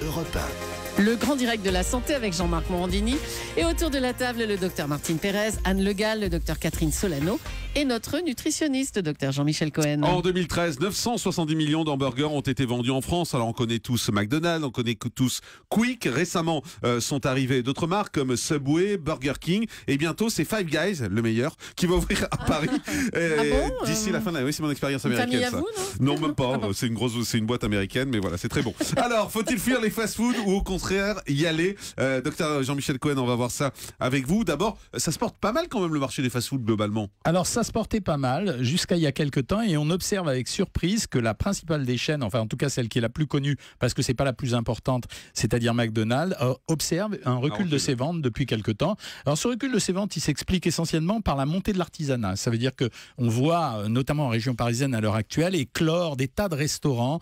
Europe 1. Le grand direct de la santé avec Jean-Marc Morandini. Et autour de la table, le docteur Martine Pérez, Anne Le Gall, le docteur Catherine Solano et notre nutritionniste, docteur Jean-Michel Cohen. En 2013, 970 millions d'hamburgers ont été vendus en France. Alors on connaît tous McDonald's, on connaît tous Quick. Récemment sont arrivées d'autres marques comme Subway, Burger King. Et bientôt c'est Five Guys, le meilleur, qui va ouvrir à Paris d'ici la fin de l'année. Oui, c'est mon expérience américaine. Famille à Ça. vous, Non, même pas. C'est une boîte américaine, mais voilà, c'est très bon. Alors, faut-il fuir les fast-foods ou au contraire y aller? Docteur Jean-Michel Cohen, on va voir ça avec vous. D'abord, ça se porte pas mal quand même le marché des fast-foods globalement. Alors ça se portait pas mal jusqu'à il y a quelques temps et on observe avec surprise que la principale des chaînes, enfin en tout cas celle qui est la plus connue parce que c'est pas la plus importante, c'est-à-dire McDonald's, observe un recul de ses ventes depuis quelques temps. Alors ce recul de ses ventes, il s'explique essentiellement par la montée de l'artisanat. Ça veut dire que on voit notamment en région parisienne à l'heure actuelle éclore des tas de restaurants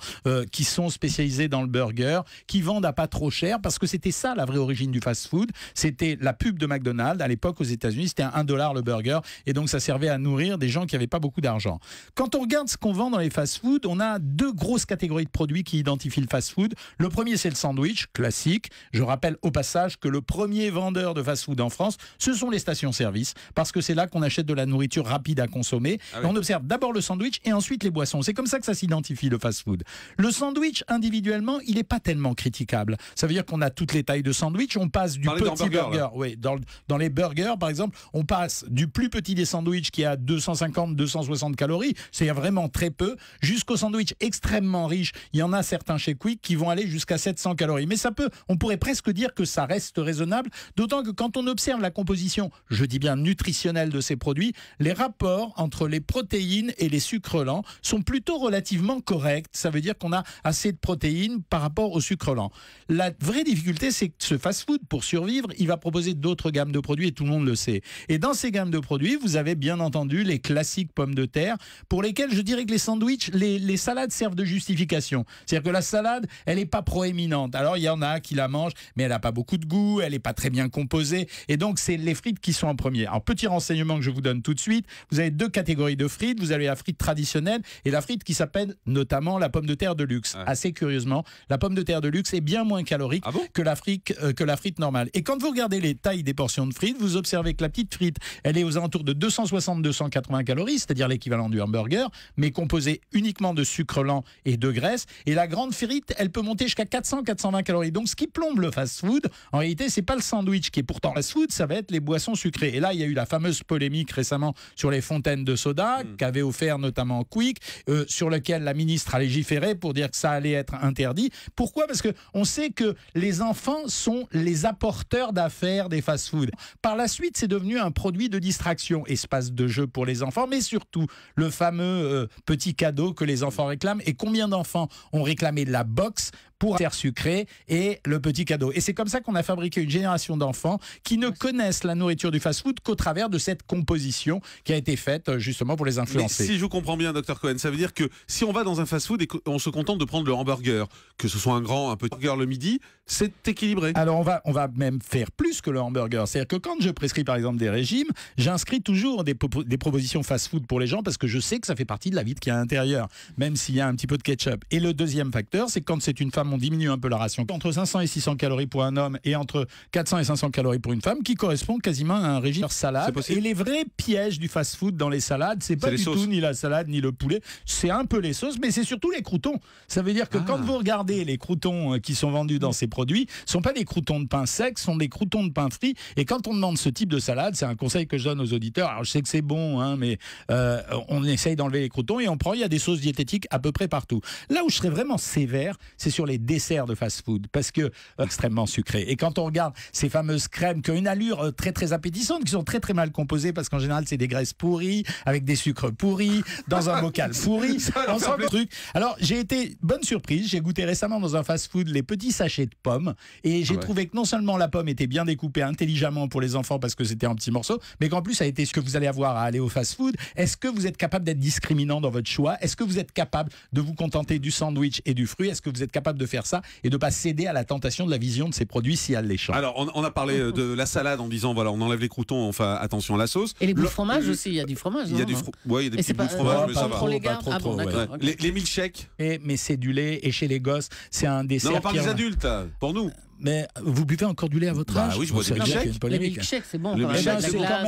qui sont spécialisés dans le burger, qui vendent à pas trop cher parce que c'était ça la vraie origine du fast-food. C'était la pub de McDonald's à l'époque aux États-Unis, c'était à $1 le burger et donc ça servait à nourrir des gens qui n'avaient pas beaucoup d'argent. Quand on regarde ce qu'on vend dans les fast-food, on a deux grosses catégories de produits qui identifient le fast-food. Le premier, c'est le sandwich classique. Je rappelle au passage que le premier vendeur de fast-food en France, ce sont les stations-service, parce que c'est là qu'on achète de la nourriture rapide à consommer. Ah oui. On observe d'abord le sandwich et ensuite les boissons. C'est comme ça que ça s'identifie, le fast-food. Le sandwich, individuellement, il n'est pas tellement critiquable. Ça veut dire qu'on a toutes les tailles de sandwich. On passe du petit burger. Oui, dans les burgers, par exemple, on passe du plus petit des sandwichs qui a 250-260 calories, c'est vraiment très peu, jusqu'au sandwich extrêmement riche. Il y en a certains chez Quick qui vont aller jusqu'à 700 calories. Mais on pourrait presque dire que ça reste raisonnable, d'autant que quand on observe la composition, je dis bien nutritionnelle de ces produits, les rapports entre les protéines et les sucres lents sont plutôt relativement corrects. Ça veut dire qu'on a assez de protéines par rapport au sucre lent. La vraie difficulté, c'est que ce fast-food, pour survivre, il va proposer d'autres gammes de produits et tout le monde le sait. Et dans ces gammes de produits, vous avez bien entendu les classiques pommes de terre, pour lesquelles je dirais que les sandwichs, les salades servent de justification. C'est-à-dire que la salade, elle n'est pas proéminente. Alors il y en a qui la mangent, mais elle n'a pas beaucoup de goût, elle n'est pas très bien composée, et donc c'est les frites qui sont en premier. Alors petit renseignement que je vous donne tout de suite, vous avez deux catégories de frites, vous avez la frite traditionnelle et la frite qui s'appelle notamment la pomme de terre de luxe. Ouais. Assez curieusement, la pomme de terre de luxe est bien moins calorique que la frite normale. Et quand vous regardez les tailles des portions de frites, vous observez que la petite frite, elle est aux alentours de 260-280 calories, c'est-à-dire l'équivalent du hamburger, mais composée uniquement de sucre lent et de graisse. Et la grande frite, elle peut monter jusqu'à 400-420 calories. Donc ce qui plombe le fast-food, en réalité, c'est pas le sandwich qui est pourtant fast-food, ça va être les boissons sucrées. Et là, il y a eu la fameuse polémique récemment sur les fontaines de soda qu'avait offert notamment Quick, sur lequel la ministre a légiféré pour dire que ça allait être interdit. Pourquoi? Parce que on sait que les enfants sont les apporteurs d'affaires des fast-food. Par la suite, c'est devenu un produit de distraction, espace de jeu pour les enfants, mais surtout le fameux petit cadeau que les enfants réclament. Et combien d'enfants ont réclamé la box pour faire sucré et le petit cadeau? Et c'est comme ça qu'on a fabriqué une génération d'enfants qui ne connaissent la nourriture du fast-food qu'au travers de cette composition qui a été faite justement pour les influencer. Mais si je vous comprends bien, docteur Cohen, ça veut dire que si on va dans un fast-food et qu'on se contente de prendre le hamburger, que ce soit un grand, un petit burger le midi, c'est équilibré. Alors on va même faire plus que le hamburger. C'est-à-dire que quand je prescris par exemple des régimes, j'inscris toujours des propositions fast-food pour les gens parce que je sais que ça fait partie de la vie qu'il y a à l'intérieur, même s'il y a un petit peu de ketchup. Et le deuxième facteur, c'est quand c'est une femme, on diminue un peu la ration. Entre 500 et 600 calories pour un homme et entre 400 et 500 calories pour une femme, qui correspond quasiment à un régime salade. Et les vrais pièges du fast-food dans les salades, c'est pas du tout ni la salade ni le poulet, c'est un peu les sauces, mais c'est surtout les croûtons. Ça veut dire que quand vous regardez les croûtons qui sont vendus dans ces produits, ce sont pas des croûtons de pain sec, ce sont des croûtons de pain frit. Et quand on demande ce type de salade, c'est un conseil que je donne aux auditeurs. Alors je sais que c'est bon, hein, mais on essaye d'enlever les croûtons et on prend. Il y a des sauces diététiques à peu près partout. Là où je serais vraiment sévère, c'est sur les desserts de fast-food, parce que extrêmement sucrés. Et quand on regarde ces fameuses crèmes qui ont une allure très très appétissante, qui sont très très mal composées, parce qu'en général c'est des graisses pourries avec des sucres pourris dans un bocal pourri. On sent le truc. Alors j'ai été bonne surprise. J'ai goûté récemment dans un fast-food les petits sachets de pommes. pomme. Et j'ai trouvé que non seulement la pomme était bien découpée intelligemment pour les enfants parce que c'était en petits morceaux, mais qu'en plus ça a été ce que vous allez avoir à aller au fast-food. Est-ce que vous êtes capable d'être discriminant dans votre choix? Est-ce que vous êtes capable de vous contenter du sandwich et du fruit? Est-ce que vous êtes capable de faire ça et de ne pas céder à la tentation de la vision de ces produits si alléchants? Alors, on a parlé de la salade en disant, voilà, on enlève les croutons, on fait attention à la sauce. Et les bouts de fromage aussi, il y a du fromage. Il y a des petits bouts de fromage, mais ça va. Ah bon, d'accord. Les milkshakes. Mais c'est du lait, et chez les gosses, c'est un dessert. Non, on parle des adultes, pour nous. Mais vous buvez encore du lait à votre âge? Oui, je bois des milkshakes. Les milkshakes, c'est bon.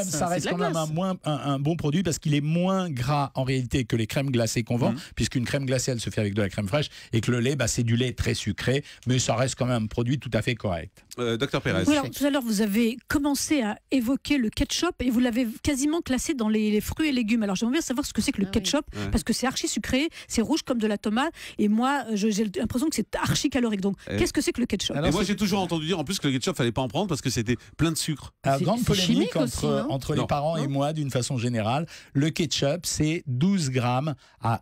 Ça reste quand même un bon produit parce qu'il est moins gras en réalité que les crèmes glacées qu'on vend, puisqu'une crème glacée, elle se fait avec de la crème fraîche, et que le lait, c'est du lait très sucré, mais ça reste quand même un produit tout à fait correct. Docteur Pérez. Oui, alors, tout à l'heure, vous avez commencé à évoquer le ketchup et vous l'avez quasiment classé dans les fruits et légumes. Alors j'aimerais bien savoir ce que c'est que le ketchup, parce que c'est archi sucré, c'est rouge comme de la tomate, et moi, j'ai l'impression que c'est archi calorique. Donc, qu'est-ce que c'est que le ketchup? Et moi, j'ai toujours entendu dire en plus que le ketchup, fallait pas en prendre parce que c'était plein de sucre. Alors, grande polémique entre les parents non. et moi, d'une façon générale. Le ketchup, c'est 12 grammes à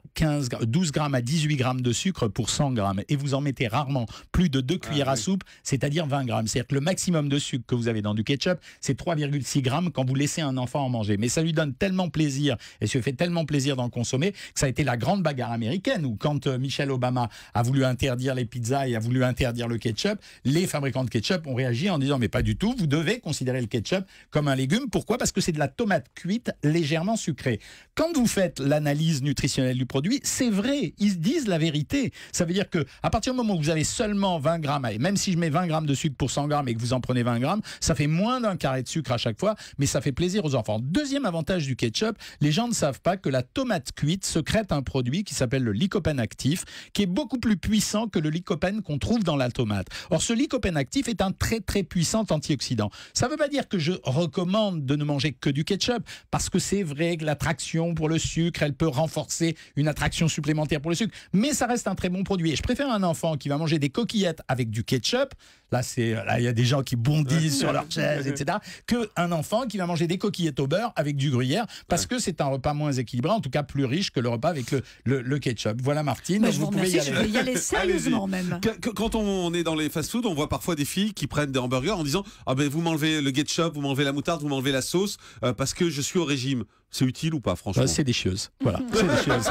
12 grammes à 18 grammes de sucre pour 100 grammes. Et vous en mettez rarement plus de 2 cuillères à soupe, c'est-à-dire 20 grammes. C'est-à-dire que le maximum de sucre que vous avez dans du ketchup, c'est 3,6 grammes quand vous laissez un enfant en manger. Mais ça lui donne tellement plaisir et ça lui fait tellement plaisir d'en consommer que ça a été la grande bagarre américaine où quand Michelle Obama a voulu interdire les pizzas et a voulu interdire le ketchup, les fabricants de ketchup ont réagi en disant mais pas du tout, vous devez considérer le ketchup comme un légume. Pourquoi? Parce que c'est de la tomate cuite légèrement sucrée. Quand vous faites l'analyse nutritionnelle du produit, c'est vrai, ils disent la vérité. Ça veut dire que à partir du moment où vous avez seulement 20 grammes, et même si je mets 20 grammes de sucre pour 100 grammes et que vous en prenez 20 grammes, ça fait moins d'un carré de sucre à chaque fois, mais ça fait plaisir aux enfants. Deuxième avantage du ketchup, les gens ne savent pas que la tomate cuite sécrète un produit qui s'appelle le lycopène actif, qui est beaucoup plus puissant que le lycopène qu'on trouve dans la tomate. Or, ce lycopène actif est un très très puissant antioxydant. Ça ne veut pas dire que je recommande de ne manger que du ketchup, parce que c'est vrai que l'attraction pour le sucre, elle peut renforcer une attraction supplémentaire pour le sucre, mais ça reste un très bon produit. Et je préfère un enfant qui va manger des coquillettes avec du ketchup, là il y a des gens qui bondissent sur leur chaise, etc., qu'un enfant qui va manger des coquillettes au beurre avec du gruyère, parce que c'est un repas moins équilibré, en tout cas plus riche que le repas avec le ketchup. Voilà Martine, je vous remercie, je vais y aller sérieusement même. Quand on est dans les fast-food, on voit parfois des filles qui prennent des hamburgers en disant ah ben vous m'enlevez le ketchup, vous m'enlevez la moutarde, vous m'enlevez la sauce parce que je suis au régime. C'est utile ou pas, franchement? C'est des choses. Voilà, c'est des choses.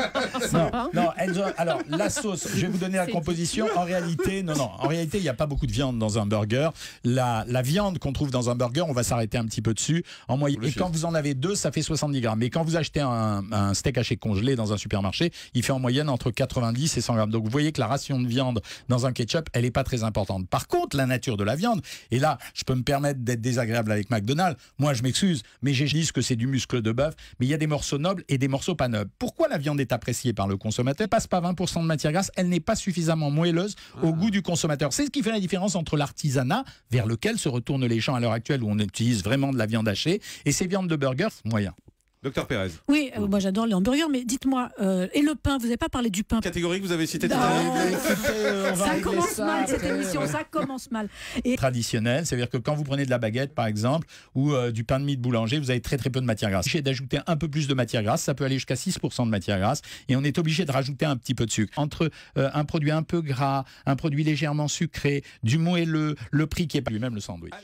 Non, alors la sauce, je vais vous donner la composition. En réalité, il n'y a pas beaucoup de viande dans un burger. La viande qu'on trouve dans un burger, on va s'arrêter un petit peu dessus. En moyenne, et quand vous en avez 2, ça fait 70 grammes. Mais quand vous achetez un steak haché congelé dans un supermarché, il fait en moyenne entre 90 et 100 grammes. Donc vous voyez que la ration de viande dans un ketchup, elle n'est pas très importante. Par contre, la nature de la viande, et là, je peux me permettre d'être désagréable avec McDonald's. Moi, je m'excuse, mais j'ai dit que c'est du muscle de bœuf. Mais il y a des morceaux nobles et des morceaux pas nobles. Pourquoi la viande est appréciée par le consommateur? Elle passe pas 20% de matière grasse, elle n'est pas suffisamment moelleuse au goût du consommateur. C'est ce qui fait la différence entre l'artisanat, vers lequel se retournent les gens à l'heure actuelle, où on utilise vraiment de la viande hachée, et ces viandes de burger, moyen. Docteur Pérez. Oui, moi j'adore les hamburgers, mais dites-moi, et le pain, vous n'avez pas parlé du pain? Catégorie que vous avez cité tout à l'heure. Ça commence mal cette émission, ça commence mal. Traditionnel, c'est-à-dire que quand vous prenez de la baguette par exemple, ou du pain de mie de boulanger, vous avez très très peu de matière grasse. J'ai d'ajouter un peu plus de matière grasse, ça peut aller jusqu'à 6% de matière grasse, et on est obligé de rajouter un petit peu de sucre. Entre un produit un peu gras, un produit légèrement sucré, du moelleux, le prix qui est pas lui-même le sandwich.